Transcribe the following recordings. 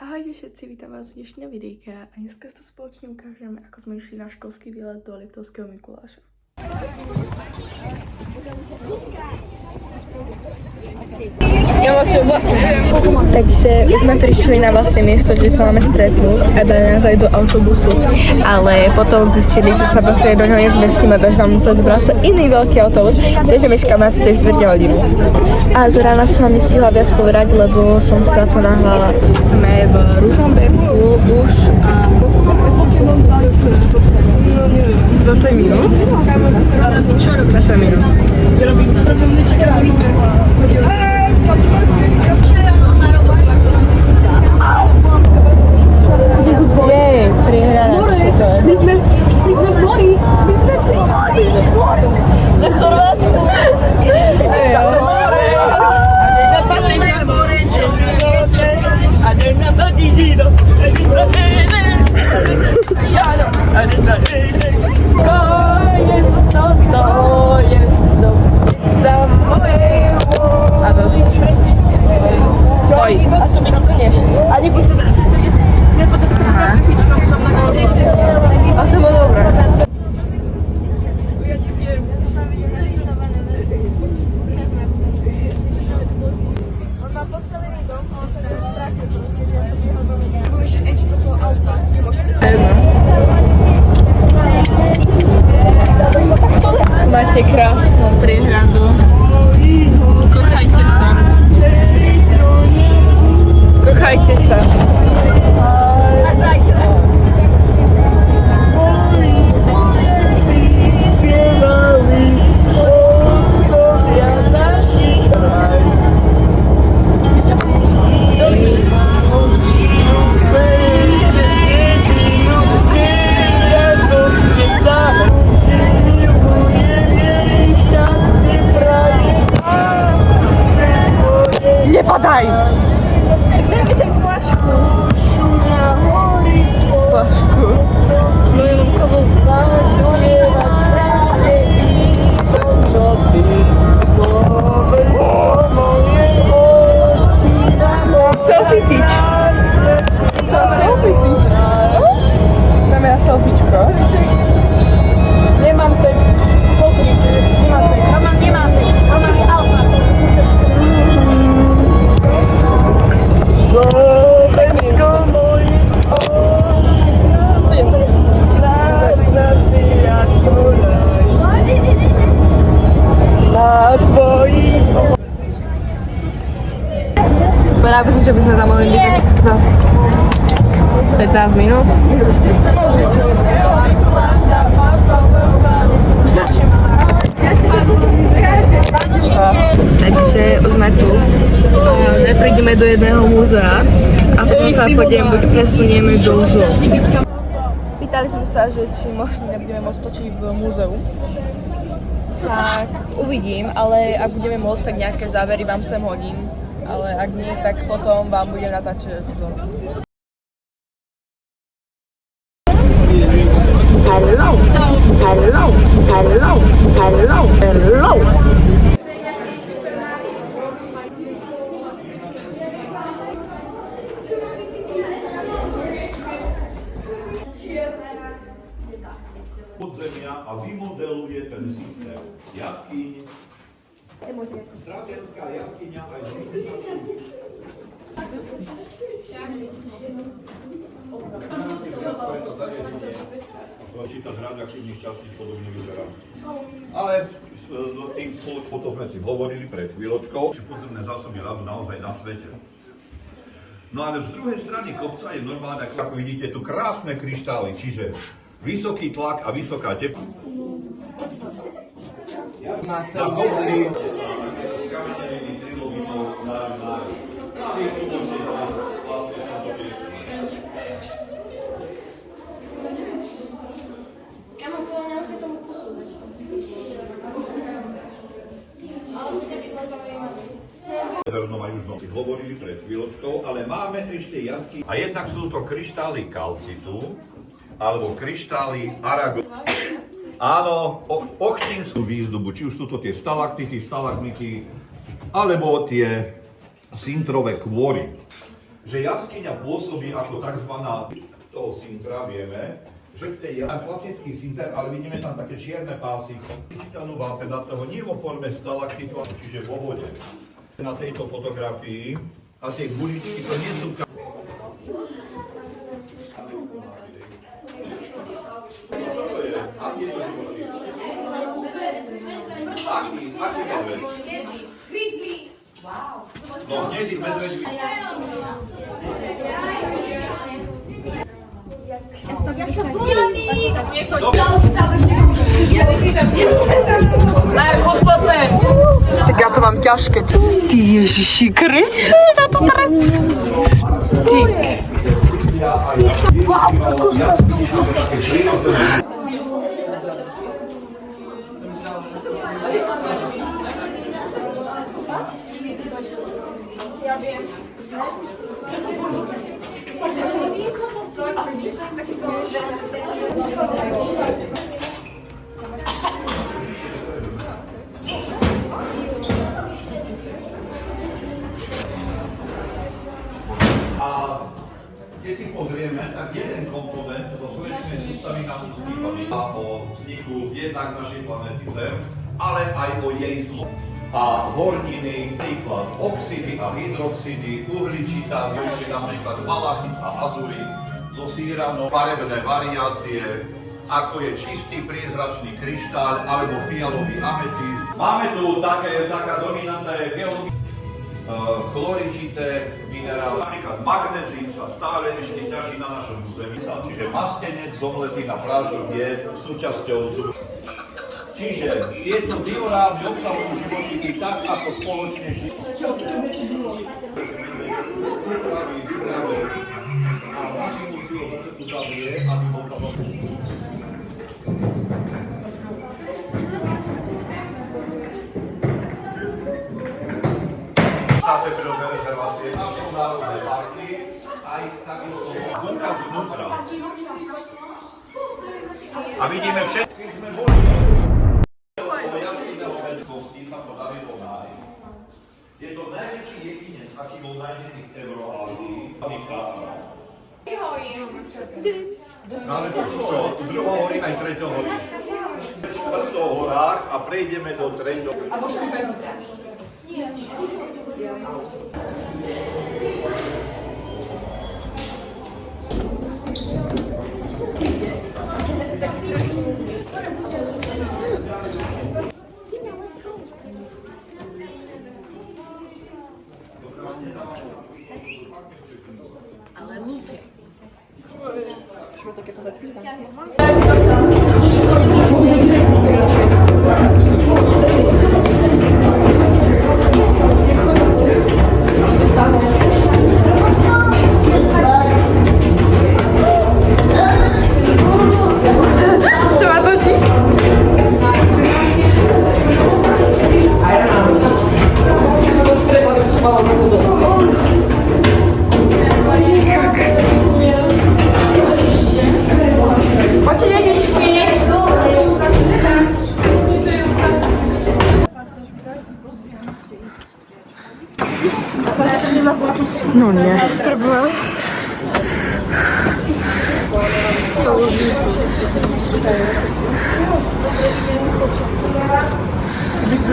Ahojte všetci, vítam vás v dnešného videjka a dneska to spoločne ukážeme, ako sme išli na školský výlet do Liptovského Mikuláša. Ja vlastne neviem. Takže my sme prišli na vlastne miesto, že sa máme stretnúť a dali nás aj do autobusu. Ale potom zistili, že sa vlastne do ňoho nezmestíme, takže nám museli zbrať iný veľký autobus, takže meškáme asi 4 hodinu. A z rána sa mi stihla viac povedať, lebo som sa ponáhľala. Sme v Ružomberku už 20 minút. Čo robí 20 minút? Jej, prihraná. My sme v mori. Na Chorvátsku. A dość. Oj, a sobie ci to nie szło. A nie potrzeba. A to było dobre. On ma postawiony dom, on sobie w trakcie po prostu, że ja sobie chodzę. Były się edź do tego auta. Máte krásnu priehradu. Kochajte sa. Kochajte sa. Padaj! Daj mi tę flaszku. Flaszku. No ja mam kawał. Selfie teach. Co? Selfie teach? Damy na selfiečko. Nie mam tekst. Pozri. Nie mam tekst. Mama nie ma tekst. Mama mi alfa. Právě si, že bychom tam mohli být za 15 minut. Takže už sme tu. Neprídeme do jedného múzea a potom sa presunieme do zoo. Pýtali sme sa, že či možno nebudeme môcť točiť v múzeu. Tak uvidím, ale ak budeme môcť, tak nejaké závery vám sem hodím. Ale ak nie, tak potom vám budem natáčať zoo. Hello, hello, hello, hello, hello. Podzemia a vymodeluje ten systém jaskýň. Stratenská jaskyňa aj čítaš radioaktívnych častíc podobne vyzerá. Ale tým spoločnou to sme si hovorili pred chvíľočkou, že podzemné zásoby ľadu naozaj na svete. No ale z druhej strany kopca je normálne, ako vidíte, tu krásne kryštály, čiže vysoký tlak a vysoká teplota. Na kopci skameneliny trilobitov národná. Práve tu môžete vlastne v tomto piesku. Kamo, to nemusí tomu posúvať. Ale bude byť len zaujímavé. Severnom a južnom si hovorili pred chvíľočkou, ale máme ešte jasky. A jednak sú to kryštály kalcitu, alebo kryštály arago. Áno, ochtinskú výzdobu, či už sú to tie stalaktity, stalagmity, alebo tie sintrové kôry. že jaskyňa pôsobí ako tzv. Toho sintra, vieme, že v tej klasický sinter, ale vidíme tam také čierne pásy. Vyčítanú vápena toho nie vo forme stalaktitu, čiže vo vode. Na tejto fotografii a tie guličky, to nie sú... Aký medveď? No, hnedý medveď. Ja sa bojím. Tak ja to mám ťažké. Ty Ježiši Kriste, za to treba. Ty. A keď si pozrieme, tak jeden komponent zo slnečnej sústavy nám tu chýba o vzniku jednak našej planéty Zem, ale aj o jej zlo. A horniny, príklad oxidy a hydroxidy, uhličitá, ešte napríklad malachit a azurit, zo síranom, farebné variácie, ako je čistý priezračný kryštál alebo fialový ametist. Máme tu taká dominanta geologická chloričité minerály. Napríklad magnézit sa stále ešte ťaží na našom území, čiže mastenec zomletý na prášok je súčasťou zubu. Čiže tieto diorámy obsahujú živočíky tak, ako spoločne žijú. A maximum si ho zase uzavrie, aby bol tam... Štáte prírodné rezervácie, naše národné parky, aj takisto bunka zvnútra. A vidíme všetky, sme boli. Sa podarilo nájsť. Je to najväčší jedinec, aký bol nájdený v Euroázii. Ale čo? Druhohorí aj treťohorí. V štvrtohorách a prejdeme do treťohorí. A môžeme behnúť. Nie. Ale ludzie. Šlo takéto veci? Co ma točiť? To streba dotrzymała na podobę. Chodźcie dzieciczki! No nie.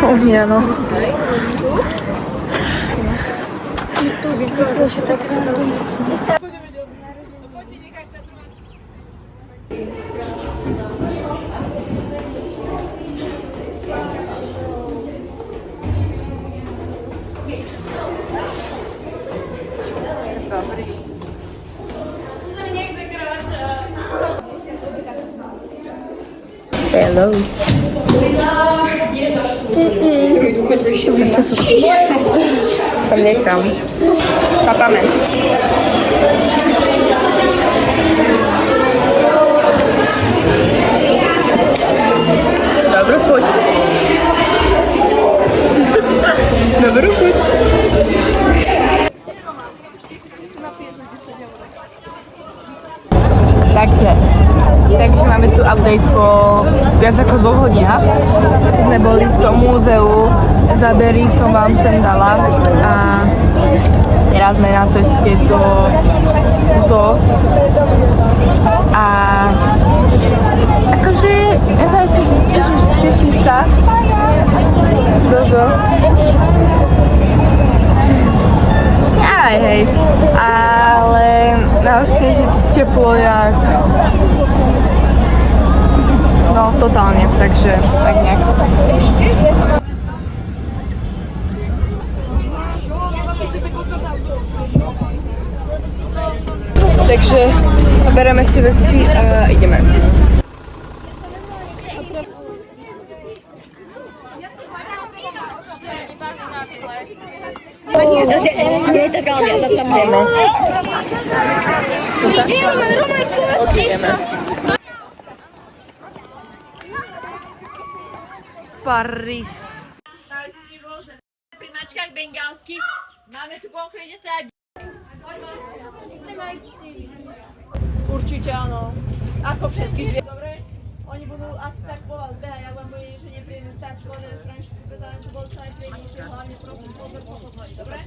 O nie no. To się tak randomicznie. Hello. Tam nechám. Papame. Dobrú chuť. Dobrú chuť. Takže máme tu update po viac ako 2 hodinách. Sme boli v tom múzeu, zábery som vám sem dala a Teraz sme na ceste do zoo. A akože, ja sa teším sa do zoo. Aj hej, ale naozaj, že teplo jak... No, totálne, takže tak nejak. Takže bereme si veci a ideme. Paris. Pri mačkách bengálskych máme tu konkrétne teda... Určite áno. Ako všetky zvie... Dobre? Oni budú tak po vás behať, ak vám bude niečo nepríjemné, tak škoda, spravím všetko, čo bolo čo najpríjemnejšie, hlavne prosím, pozor, pochodnoť, dobre?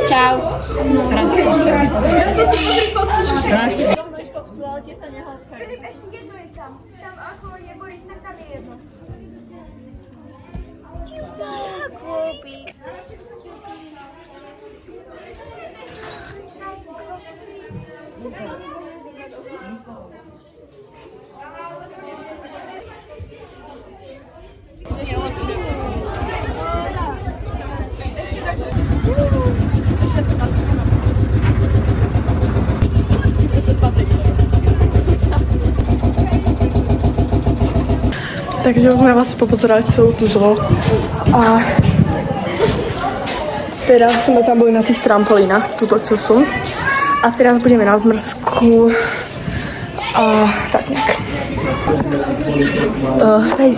Čau. Filip, ešte jedno je tam. Tam ako je Boris, tak tam je jedno. Kúpi. Takže už sme vlastne popozerali celú tú zoo a teraz sme tam boli na tých trampolínach, túto čo sú. A teraz budeme na zmrzku a tak nejak.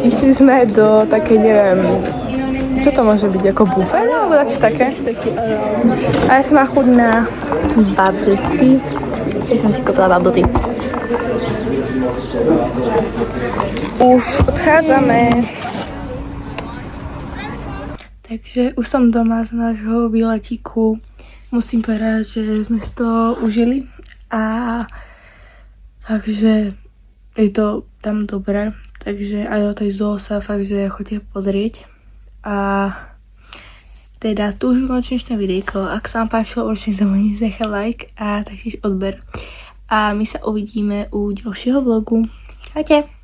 Išli sme do také, neviem, čo to môže byť, ako bufet alebo čo také. A ja som má chuť na bubble tea. Ja som si kúpila bubble tea. Už odchádzame. Takže už som doma z nášho výletíku. Musím povedať, že sme si to užili a takže je to tam dobré. Takže aj do tej zoo sa fakt, že chodíte pozrieť. A teda tu už bolo dnešné videjko. Ak sa vám páčilo, určite zabudnite nechať like a taktiež odber. A my sa uvidíme u ďalšieho vlogu. Čaute!